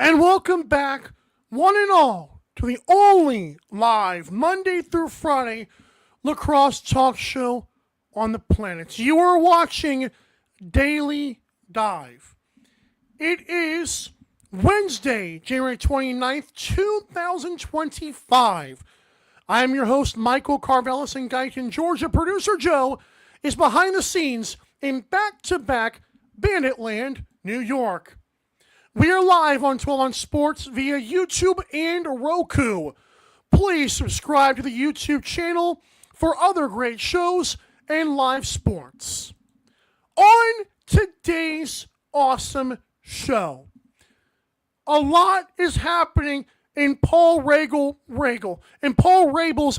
And welcome back, one and all, to the only live Monday through Friday lacrosse talk show on the planet. You are watching Daily Dive. It is Wednesday, January 29th, 2025. I am your host, Michael Carvelis in Guyton, Georgia. Producer Joe is behind the scenes in back-to-back Banditland, New York. We are live on 12 on Sports via YouTube and Roku. Please subscribe to the YouTube channel for other great shows and live sports. On today's awesome show, a lot is happening in Paul Rabel's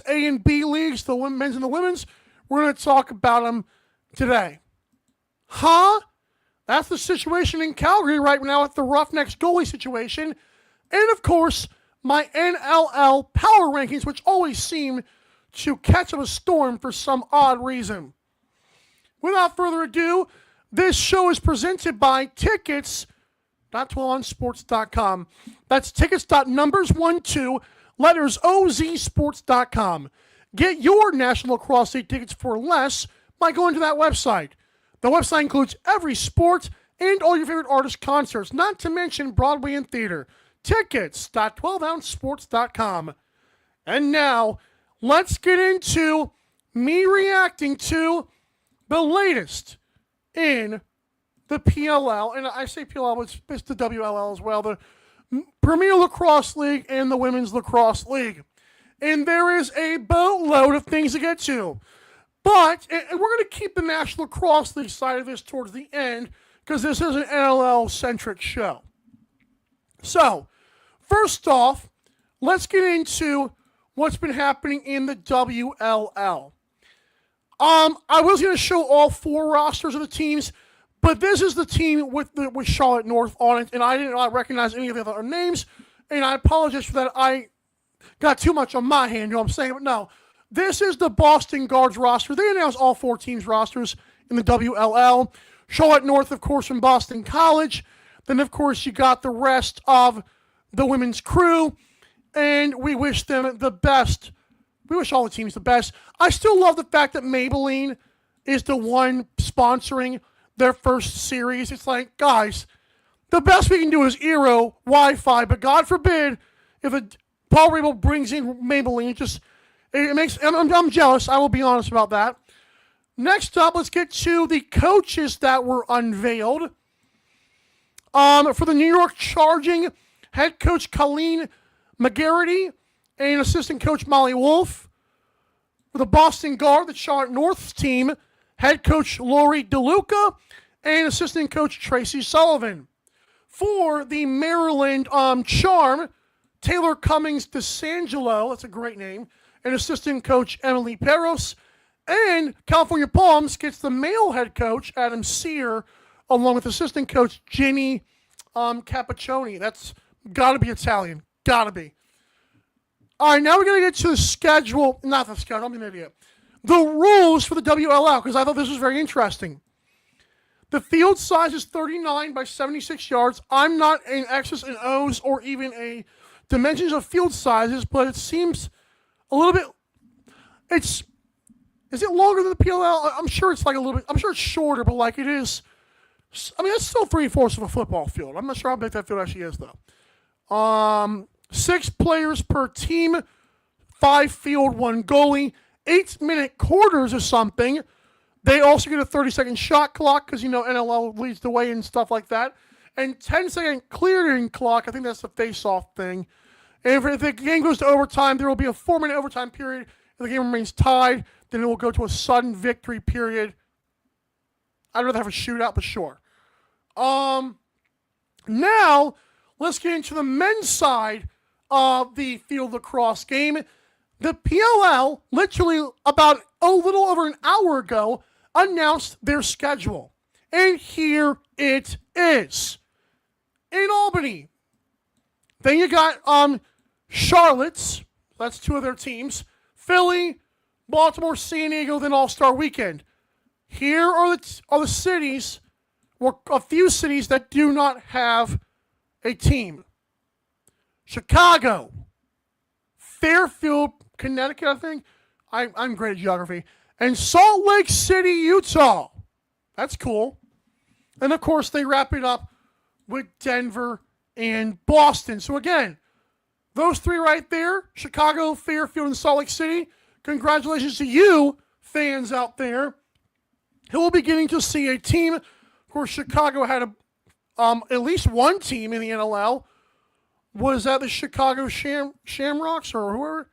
A and B leagues, the men's and the women's. We're going to talk about them today. That's the situation in Calgary right now with the Roughnecks goalie situation. And, of course, my NLL Power Rankings, which always seem to catch up a storm for some odd reason. Without further ado, this show is presented by tickets.12onsports.com. That's tickets.numbers12, letters OZsports.com. Get your National Lacrosse League tickets for less by going to that website. The website includes every sport and all your favorite artist concerts, not to mention Broadway and theater. Tickets.12ouncesports.com. And now, let's get into me reacting to the latest in the PLL. And I say PLL, but it's the WLL as well. The Premier Lacrosse League and the Women's Lacrosse League. And there is a boatload of things to get to. But, and we're going to keep the National Lacrosse League side of this towards the end, because this is an NLL-centric show. So, first off, let's get into what's been happening in the WLL. I was going to show all four rosters of the teams, but this is the team with Charlotte North on it, and I didn't recognize any of the other names, and I apologize for that. I got too much on my hand, you know what I'm saying? But no. This is the Boston Guards roster. They announced all four teams' rosters in the WLL. Charlotte North, of course, from Boston College. Then, of course, you got the rest of the women's crew. And we wish them the best. We wish all the teams the best. I still love the fact that Maybelline is the one sponsoring their first series. It's like, guys, the best we can do is Eero, Wi-Fi. But God forbid if Paul Rabel brings in Maybelline, I'm jealous. I will be honest about that. Next up, let's get to the coaches that were unveiled. For the New York Charging, head coach Colleen McGarity and assistant coach Molly Wolf. For the Boston Guard, the Charlotte North team, head coach Lori DeLuca and assistant coach Tracy Sullivan. For the Maryland Charm, Taylor Cummings DeSangelo, that's a great name, and assistant coach Emily Peros. And California Palms gets the male head coach, Adam Sear, along with assistant coach Ginny Capaccioni. That's got to be Italian. Got to be. All right, now we're going to get to the schedule. Not the schedule, I'm an idiot. The rules for the WLL, because I thought this was very interesting. The field size is 39 by 76 yards. I'm not an X's and O's or even a dimensions of field sizes, but it seems a little bit, is it longer than the PLL? I'm sure it's like a little bit, I'm sure it's shorter, but like it is, I mean, that's still 3/4 of a football field. I'm not sure how big that field actually is, though. 6 players per team, 5 field, 1 goalie, 8-minute quarters or something. They also get a 30-second shot clock, because, you know, NLL leads the way and stuff like that. And 10-second clearing clock, I think that's the face-off thing. And if the game goes to overtime, there will be a 4-minute overtime period. If the game remains tied, then it will go to a sudden victory period. I'd rather have a shootout, but sure. Now, let's get into the men's side of the field lacrosse game. The PLL, literally about a little over an hour ago, announced their schedule. And here it is. In Albany, then you got Charlotte's, that's 2 of their teams, Philly, Baltimore, San Diego, then All-Star Weekend. Here are the cities, or a few cities that do not have a team. Chicago, Fairfield, Connecticut, I think. I'm great at geography. And Salt Lake City, Utah. That's cool. And, of course, they wrap it up with Denver and Boston. So, again, those three right there, Chicago, Fairfield, and Salt Lake City, congratulations to you, fans out there, who will be getting to see a team. Of course, Chicago had at least one team in the NLL. Was that the Chicago Shamrocks or whoever?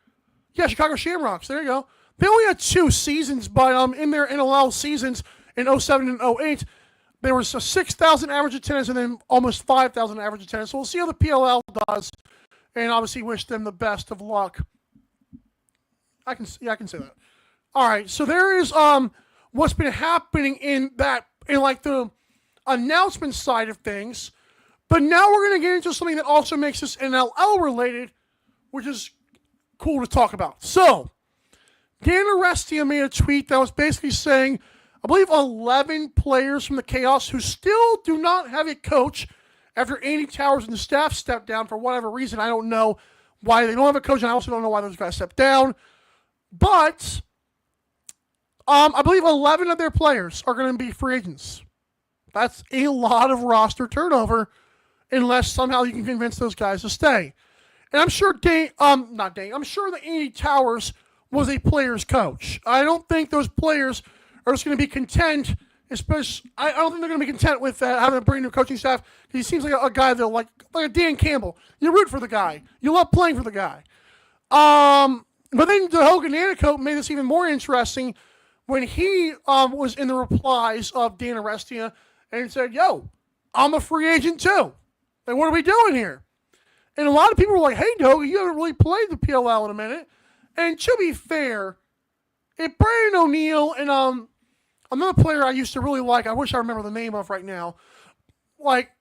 Yeah, Chicago Shamrocks. There you go. They only had 2 seasons, but in their NLL seasons in 07 and 08, there was a 6,000 average attendance and then almost 5,000 average attendance. So we'll see how the PLL does, and obviously wish them the best of luck. I can say that. All right, so there is what's been happening in like the announcement side of things, but now we're going to get into something that also makes this NLL related, which is cool to talk about. So, Dan Arestia made a tweet that was basically saying, I believe 11 players from the Chaos who still do not have a coach after Andy Towers and the staff stepped down for whatever reason. I don't know why they don't have a coach, and I also don't know why those guys stepped down. But I believe 11 of their players are going to be free agents. That's a lot of roster turnover unless somehow you can convince those guys to stay. And I'm sure I'm sure that Andy Towers was a player's coach. I don't think those players are just going to be content, especially, I don't think they're going to be content with having a brand new coaching staff. He seems like a guy that like a Dan Campbell. You root for the guy. You love playing for the guy. But then Hogan Anicote made this even more interesting when he was in the replies of Dan Arestia and said, yo, I'm a free agent too. And what are we doing here? And a lot of people were like, hey, Hogan, you haven't really played the PLL in a minute. And to be fair, if Brandon O'Neill and another player I used to really like, I wish I remember the name of right now, like,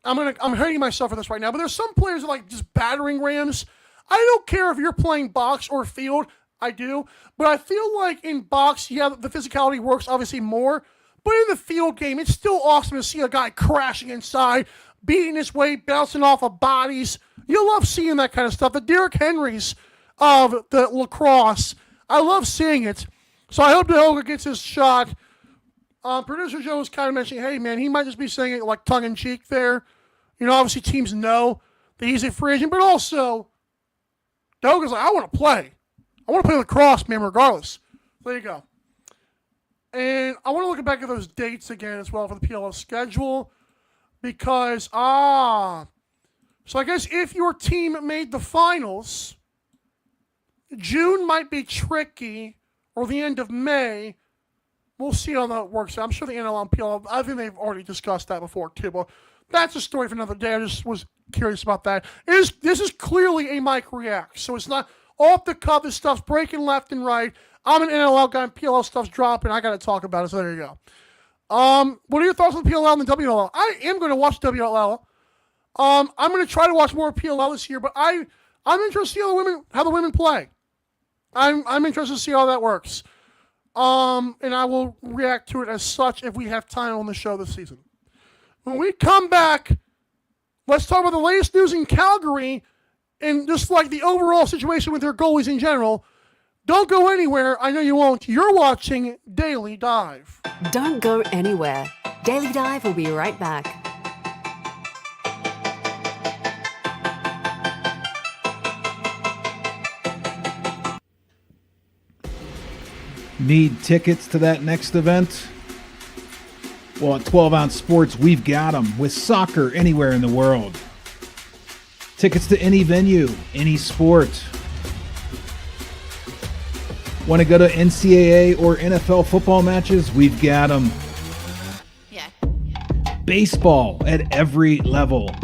I'm hating myself for this right now, but there's some players that like just battering rams. I don't care if you're playing box or field, I do, but I feel like in box, yeah, the physicality works obviously more, but in the field game, it's still awesome to see a guy crashing inside, beating his way, bouncing off of bodies. You love seeing that kind of stuff. The Derrick Henrys of the lacrosse, I love seeing it. So I hope that Hogan gets his shot. Producer Joe was kind of mentioning, hey, man, he might just be saying it like tongue-in-cheek there. You know, obviously teams know that he's a free agent, but also Hogan's like, I want to play. I want to play lacrosse, man, regardless. There you go. And I want to look back at those dates again as well for the PLL schedule because, so I guess if your team made the finals, June might be tricky, or the end of May. We'll see how that works out. I'm sure the NLL and PLL, I think they've already discussed that before too, but that's a story for another day. I just was curious about that. This is clearly a Mike React, so it's not off the cuff. This stuff's breaking left and right. I'm an NLL guy, and PLL stuff's dropping. I got to talk about it, so there you go. What are your thoughts on the PLL and the WLL? I am going to watch WLL. I'm going to try to watch more PLL this year, but I'm interested to see how the women play. I'm interested to see how that works. And I will react to it as such if we have time on the show this season. When we come back, let's talk about the latest news in Calgary and just like the overall situation with their goalies in general. Don't go anywhere. I know you won't. You're watching Daily Dive. Don't go anywhere. Daily Dive will be right back. Need tickets to that next event? Well, at 12 Ounce Sports, we've got them with soccer anywhere in the world. Tickets to any venue, any sport. Want to go to NCAA or NFL football matches? We've got them. Yeah. Baseball at every level.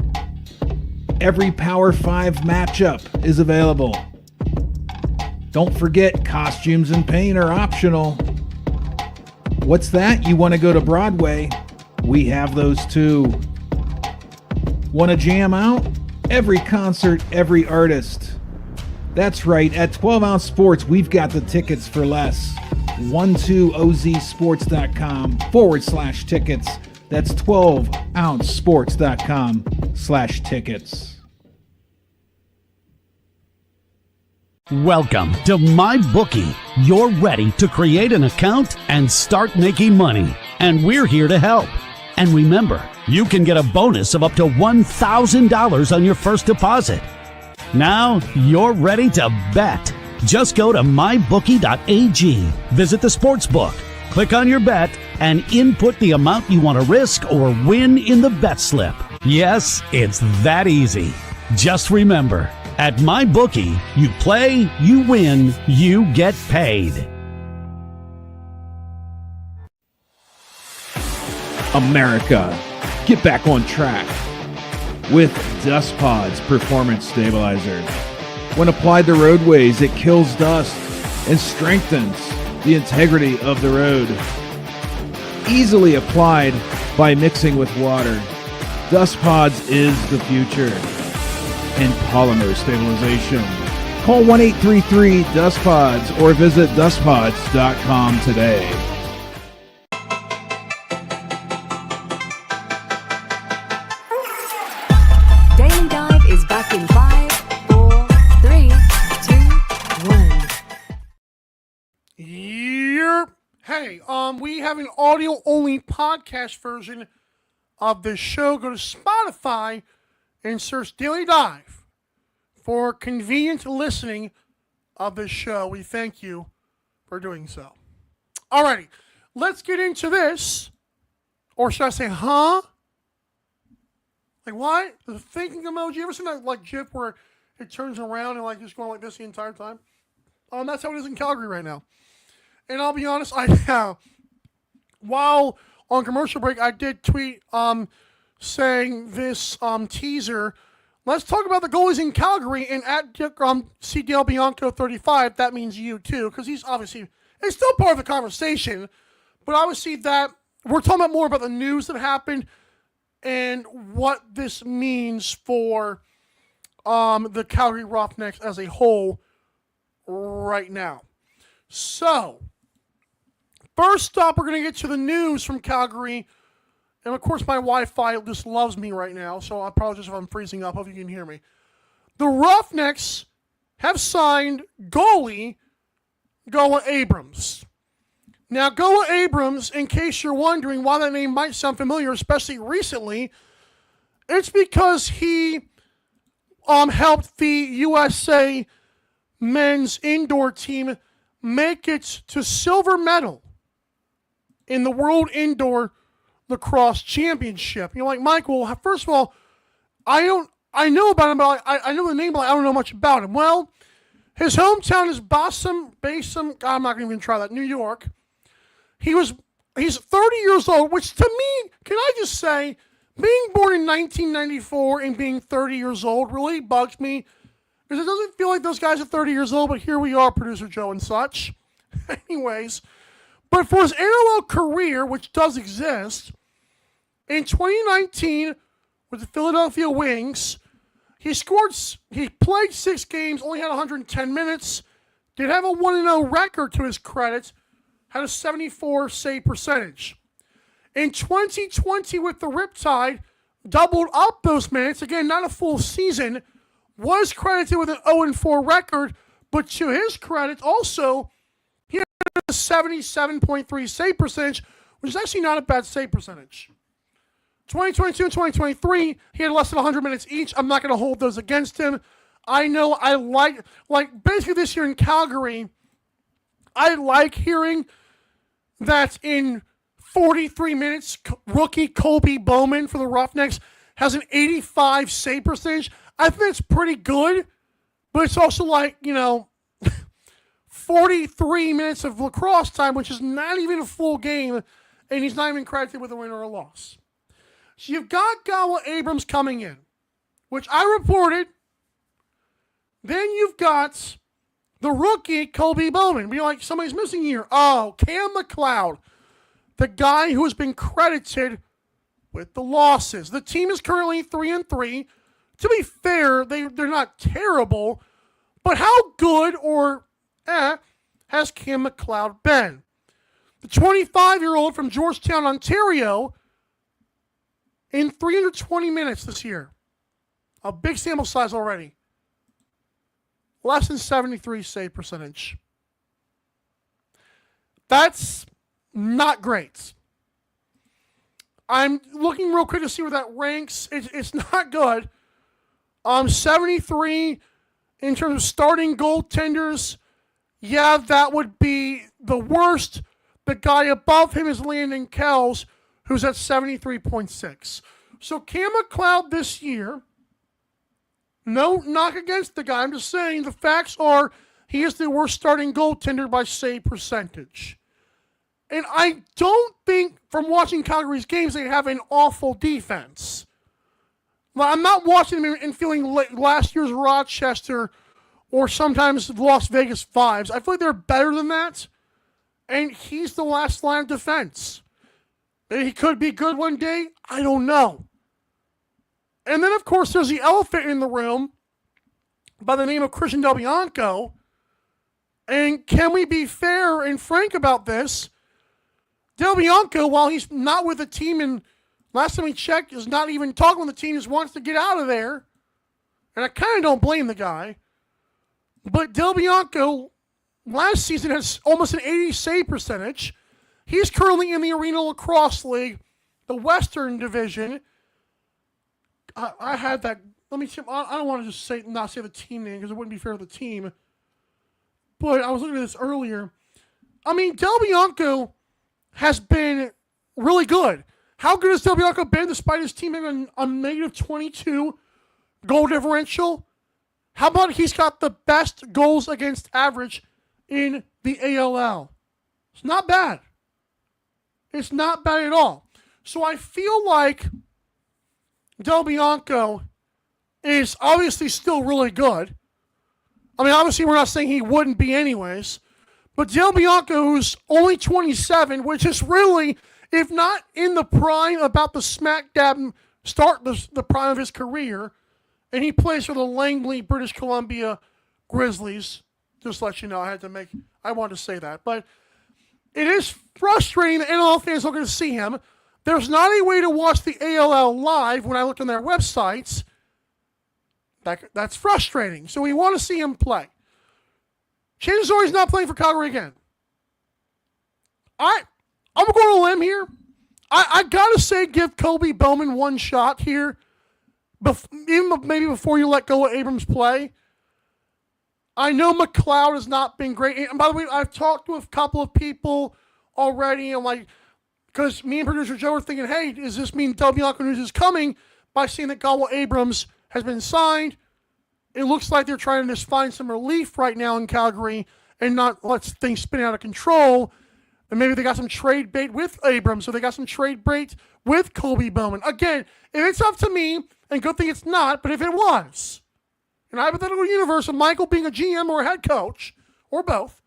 Every Power 5 matchup is available. Don't forget, costumes and paint are optional. What's that? You want to go to Broadway? We have those too. Want to jam out? Every concert, every artist. That's right, at 12 Ounce Sports, we've got the tickets for less. 12ozsports.com/tickets. That's 12ouncesports.com/tickets. Welcome to MyBookie. You're ready to create an account and start making money. And we're here to help. And remember, you can get a bonus of up to $1,000 on your first deposit. Now you're ready to bet. Just go to mybookie.ag, visit the sportsbook, click on your bet, and input the amount you want to risk or win in the bet slip. Yes, it's that easy. Just remember, at MyBookie, you play, you win, you get paid. America, get back on track with Dust Pods Performance Stabilizer. When applied to roadways, it kills dust and strengthens the integrity of the road. Easily applied by mixing with water, Dust Pods is the future in polymer stabilization. Call 1-833-DUST-PODS or visit dustpods.com today. Daily Dive is back in 5, 4, 3, 2, 1. Yep. Hey, we have an audio-only podcast version of this show. Go to Spotify and search Daily Dive for convenient listening of this show. We thank you for doing so. Alrighty, let's get into this. Or should I say, huh? Like what? The thinking emoji. You ever seen that like GIF where it turns around and like just going like this the entire time? That's how it is in Calgary right now. And I'll be honest, while on commercial break, I did tweet saying this teaser. Let's talk about the goalies in Calgary, and at C. Dale Bianco 35. That means you too, because he's still part of the conversation. But obviously that we're talking about more about the news that happened and what this means for the Calgary Roughnecks as a whole right now. So, first up, we're going to get to the news from Calgary. And, of course, my Wi-Fi just loves me right now, so I apologize if I'm freezing up. Hope you can hear me. The Roughnecks have signed goalie Goa Abrams. Now, Goa Abrams, in case you're wondering why that name might sound familiar, especially recently, it's because he helped the USA men's indoor team make it to silver medal in the World Indoor Lacrosse Championship. You're like, Mike, well, first of all, I know about him, but I know the name, but I don't know much about him. Well, his hometown is Basum, I'm not going to even try that, New York. He's 30 years old, which to me, can I just say, being born in 1994 and being 30 years old really bugs me. Because it doesn't feel like those guys are 30 years old, but here we are, Producer Joe and such. Anyways, but for his NLL career, which does exist, in 2019 with the Philadelphia Wings, he played 6 games, only had 110 minutes, did have a 1-0 record to his credit, had a 74 save percentage. In 2020 with the Riptide, doubled up those minutes, again, not a full season, was credited with an 0-4 record, but to his credit, also, he had a 77.3 save percentage, which is actually not a bad save percentage. 2022 and 2023, he had less than 100 minutes each. I'm not going to hold those against him. I know I like basically this year in Calgary, I like hearing that in 43 minutes, rookie Colby Bowman for the Roughnecks has an 85 save percentage. I think it's pretty good, but it's also 43 minutes of lacrosse time, which is not even a full game, and he's not even credited with a win or a loss. So you've got Gowa Abrams coming in, which I reported. Then you've got the rookie Colby Bowman. Be like, somebody's missing here. Oh, Cam McLeod, the guy who has been credited with the losses. The team is currently 3-3. To be fair, they're not terrible, but how good has Cam McLeod been? The 25-year-old from Georgetown, Ontario, in 320 minutes this year. A big sample size already. less than 73 save percentage. That's not great. I'm looking real quick to see where that ranks. It's not good. 73 in terms of starting goaltenders. Yeah, that would be the worst. The guy above him is Landon Kells, who's at 73.6. So Cam McLeod this year, no knock against the guy. I'm just saying the facts are he is the worst starting goaltender by save percentage. And I don't think from watching Calgary's games they have an awful defense. I'm not watching them and feeling like last year's Rochester or sometimes Las Vegas Fives. I feel like they're better than that. And he's the last line of defense. He could be good one day. I don't know. And then, of course, there's the elephant in the room by the name of Christian Del Bianco. And can we be fair and frank about this? Del Bianco, while he's not with the team, and last time we checked, is not even talking with the team, just wants to get out of there. And I kind of don't blame the guy. But Del Bianco last season has almost an 80 save percentage. He's currently in the Arena Lacrosse League, the Western Division. I had that. Let me see. I don't want to just not say the team name because it wouldn't be fair to the team. But I was looking at this earlier. I mean, Del Bianco has been really good. How good has Del Bianco been despite his team having a negative 22 goal differential? How about he's got the best goals against average in the ALL? It's not bad. It's not bad at all. So I feel like Del Bianco is obviously still really good. I mean, obviously we're not saying he wouldn't be anyways. But Del Bianco, who's only 27, which is really, if not in the prime, about the smack dab start the prime of his career, and he plays for the Langley, British Columbia Grizzlies. Just to let you know, I wanted to say that. But it is frustrating that NLL fans don't get to see him. There's not a way to watch the ALL live when I looked on their websites. That's frustrating. So we want to see him play. Chances are he's not playing for Calgary again. I'm going to go on a limb here. I got to say give Kobe Bowman one shot here. Even maybe before you let go of Abrams play. I know McLeod has not been great. And by the way, I've talked with a couple of people already. And because me and producer Joe are thinking, hey, does this mean Del Bianco news is coming by seeing that Galwell Abrams has been signed? It looks like they're trying to just find some relief right now in Calgary and not let things spin out of control. And maybe they got some trade bait with Abrams, or they got some trade bait with Kobe Bowman. Again, if it's up to me, and good thing it's not, but if it was, in a hypothetical universe of Michael being a GM or a head coach, or both,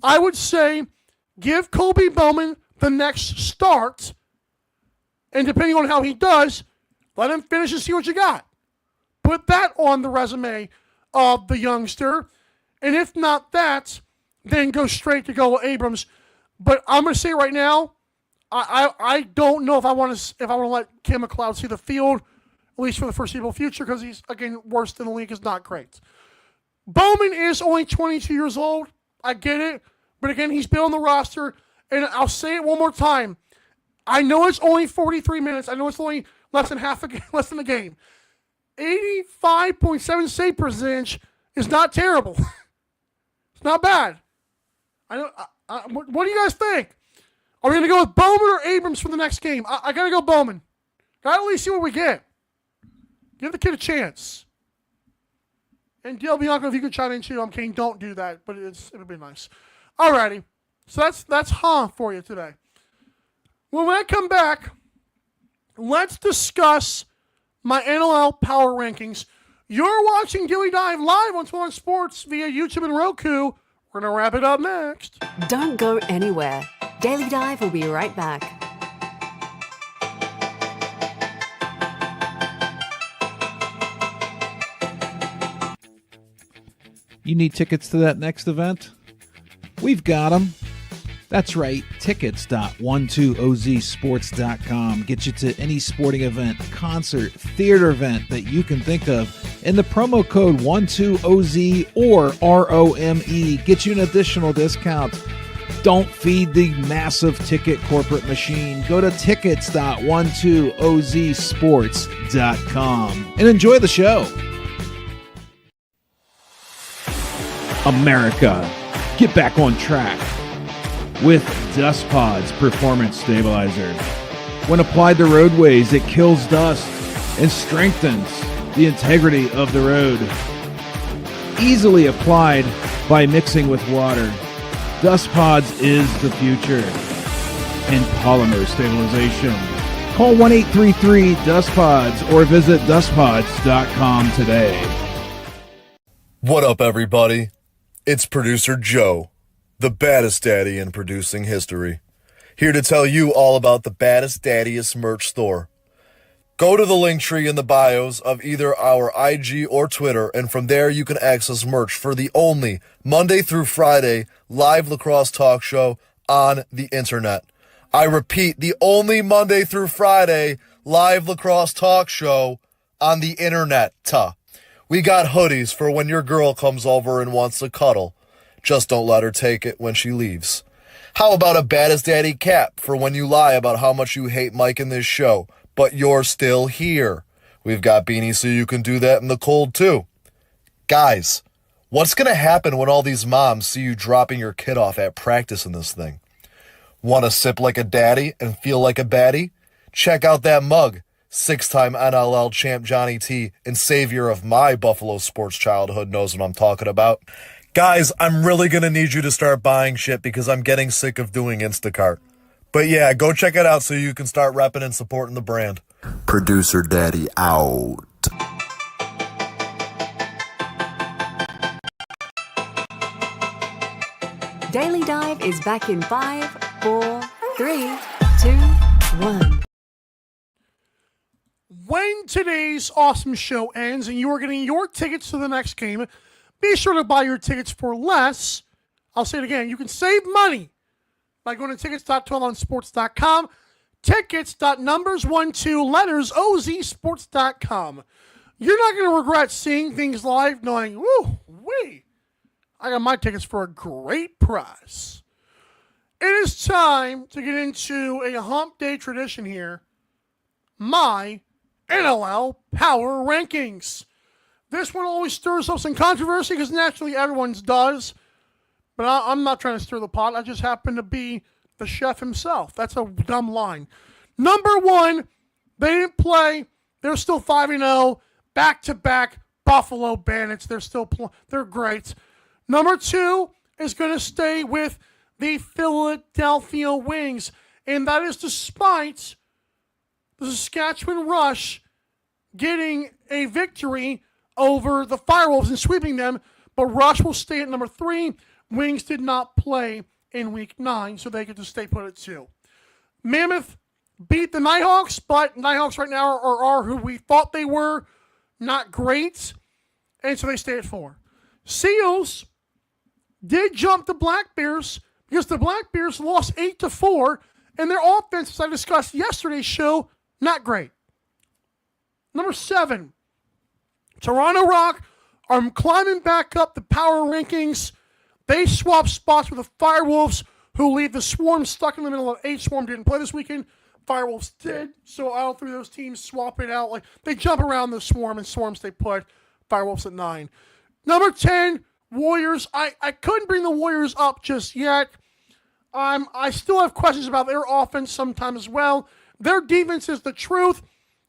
I would say give Kobe Bowman the next start, and depending on how he does, let him finish and see what you got. Put that on the resume of the youngster, and if not that, then go straight to go with Abrams. But I'm going to say right now, I don't know if I want to let Cam McLeod see the field, at least for the foreseeable future, because he's, again, worse than the league is not great. Bowman is only 22 years old. I get it. But again, he's been on the roster. And I'll say it one more time. I know it's only 43 minutes. I know it's only less than a game. 85.7 save percentage is not terrible. It's not bad. What do you guys think? Are we going to go with Bowman or Abrams for the next game? I got to go Bowman. Got to at least see what we get. Give the kid a chance. And Del Bianco, if you could chime in too, I'm kidding. Don't do that, but it'll be nice. Alrighty. So that's for you today. When I come back, let's discuss my NLL Power Rankings. You're watching Daily Dive live on Swan Sports via YouTube and Roku. We're going to wrap it up next. Don't go anywhere. Daily Dive will be right back. You need tickets to that next event? We've got them. That's right, tickets.12ozsports.com. Get you to any sporting event, concert, theater event that you can think of. And the promo code 12OZ or ROME get you an additional discount. Don't feed the massive ticket corporate machine. Go to tickets.12ozsports.com and enjoy the show. America, get back on track with Dust Pod's Performance Stabilizer. When applied to roadways, it kills dust and strengthens the integrity of the road. Easily applied by mixing with water, Dust Pods is the future in polymer stabilization. Call 1-833-DUST-PODS or visit dustpods.com today. What up, everybody? It's producer Joe, the baddest daddy in producing history, here to tell you all about the baddest, daddiest merch store. Go to the link tree in the bios of either our IG or Twitter, and from there you can access merch for the only Monday through Friday live lacrosse talk show on the internet. I repeat, the only Monday through Friday live lacrosse talk show on the internet. We got hoodies for when your girl comes over and wants to cuddle. Just don't let her take it when she leaves. How about a baddest daddy cap for when you lie about how much you hate Mike in this show, but you're still here? We've got beanies so you can do that in the cold too. Guys, what's going to happen when all these moms see you dropping your kid off at practice in this thing? Want to sip like a daddy and feel like a baddie? Check out that mug. 6-time NLL champ Johnny T and savior of my Buffalo sports childhood knows what I'm talking about. Guys, I'm really going to need you to start buying shit because I'm getting sick of doing Instacart. But yeah, go check it out so you can start repping and supporting the brand. Producer Daddy out. Daily Dive is back in 5, 4, 3, 2, 1. When today's awesome show ends and you are getting your tickets to the next game, be sure to buy your tickets for less. I'll say it again. You can save money by going to tickets.12onsports.com, tickets.numbers12lettersozsports.com. You're not going to regret seeing things live knowing, I got my tickets for a great price. It is time to get into a hump day tradition here. My NLL Power Rankings. This one always stirs up some controversy because naturally everyone's does. But I'm not trying to stir the pot. I just happen to be the chef himself. That's a dumb line. Number one, they didn't play. They're still 5-0. Back-to-back Buffalo Bandits. They're great. Number two is going to stay with the Philadelphia Wings. And that is despite the Saskatchewan Rush getting a victory over the Firewolves and sweeping them, but Rush will stay at number 3. Wings did not play in Week 9, so they get to stay put at 2. Mammoth beat the Nighthawks, but Nighthawks right now are who we thought they were, not great, and so they stay at 4. Seals did jump the Black Bears because the Black Bears lost 8-4, and their offense, as I discussed yesterday's show, not great. Number 7, Toronto Rock are climbing back up the power rankings. They swapped spots with the Firewolves, who leave the Swarm stuck in the middle of 8. Swarm didn't play this weekend. Firewolves did, so all 3 of those teams swap it out. Like they jump around the Swarm, and Swarm stay put. Firewolves at 9. Number 10, Warriors. I couldn't bring the Warriors up just yet. I still have questions about their offense sometime as well. Their defense is the truth,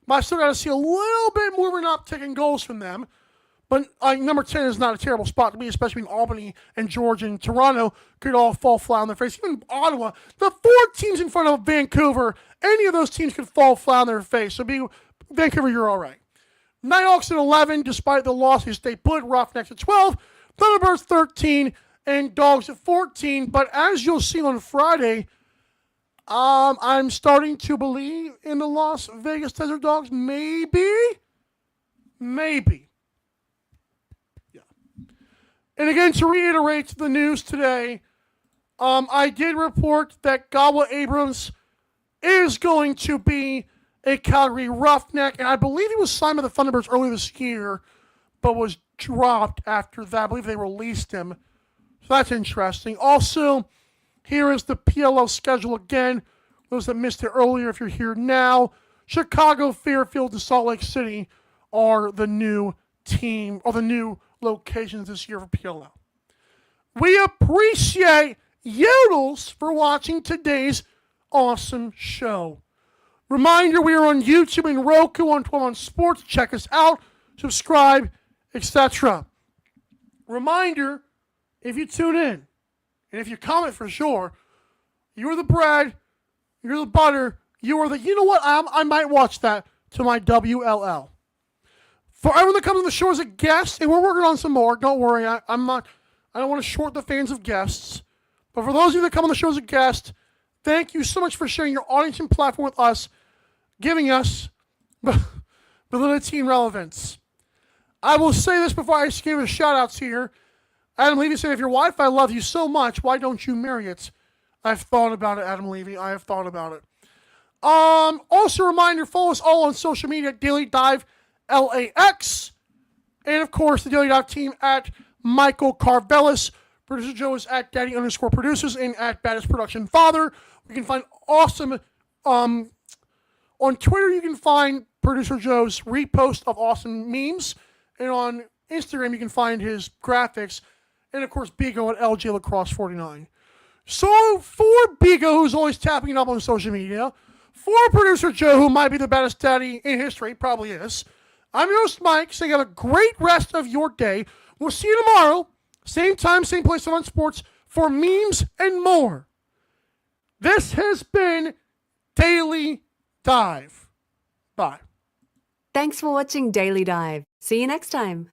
but I still got to see a little bit more of an uptick in goals from them. But number 10 is not a terrible spot to be, especially when Albany and Georgia and Toronto could all fall flat on their face. Even Ottawa, the 4 teams in front of Vancouver, any of those teams could fall flat on their face. So Vancouver, you're all right. Nighthawks at 11, despite the losses, they put Roughnecks at 12, Thunderbirds 13, and Dogs at 14. But as you'll see on Friday, I'm starting to believe in the Las Vegas Desert Dogs. Maybe. Yeah. And again, to reiterate the news today, I did report that Gawa Abrams is going to be a Calgary Roughneck, and I believe he was signed by the Thunderbirds earlier this year, but was dropped after that. I believe they released him. So that's interesting. Also, here is the PLL schedule again. Those that missed it earlier, if you're here now, Chicago, Fairfield, and Salt Lake City are the new team, or the new locations this year for PLL. We appreciate Yodels for watching today's awesome show. Reminder, we are on YouTube and Roku on 12 on Sports. Check us out, subscribe, etc. Reminder, if you tune in, and if you comment for sure, you're the bread, you're the butter, you are the, you know what, I might watch that to my WLL. For everyone that comes on the show as a guest, and we're working on some more, don't worry, I don't want to short the fans of guests. But for those of you that come on the show as a guest, thank you so much for sharing your audience and platform with us, giving us validity and relevance. I will say this before I give a shout outs here. Adam Levy said, if your wife, I love you so much, why don't you marry it? I've thought about it, Adam Levy. I have thought about it. Also a reminder, follow us all on social media at Daily Dive LAX. And of course, the Daily Dive team at Michael Carvelis. Producer Joe is at Daddy_Producers and at Baddest Production Father. We can find awesome, on Twitter, you can find Producer Joe's repost of awesome memes. And on Instagram, you can find his graphics. And of course, Bigo at LJ Lacrosse 49. So for Bigo, who's always tapping it up on social media, for Producer Joe, who might be the baddest daddy in history, probably is, I'm your host, Mike, saying have a great rest of your day. We'll see you tomorrow, same time, same place on Sports, for memes and more. This has been Daily Dive. Bye. Thanks for watching Daily Dive. See you next time.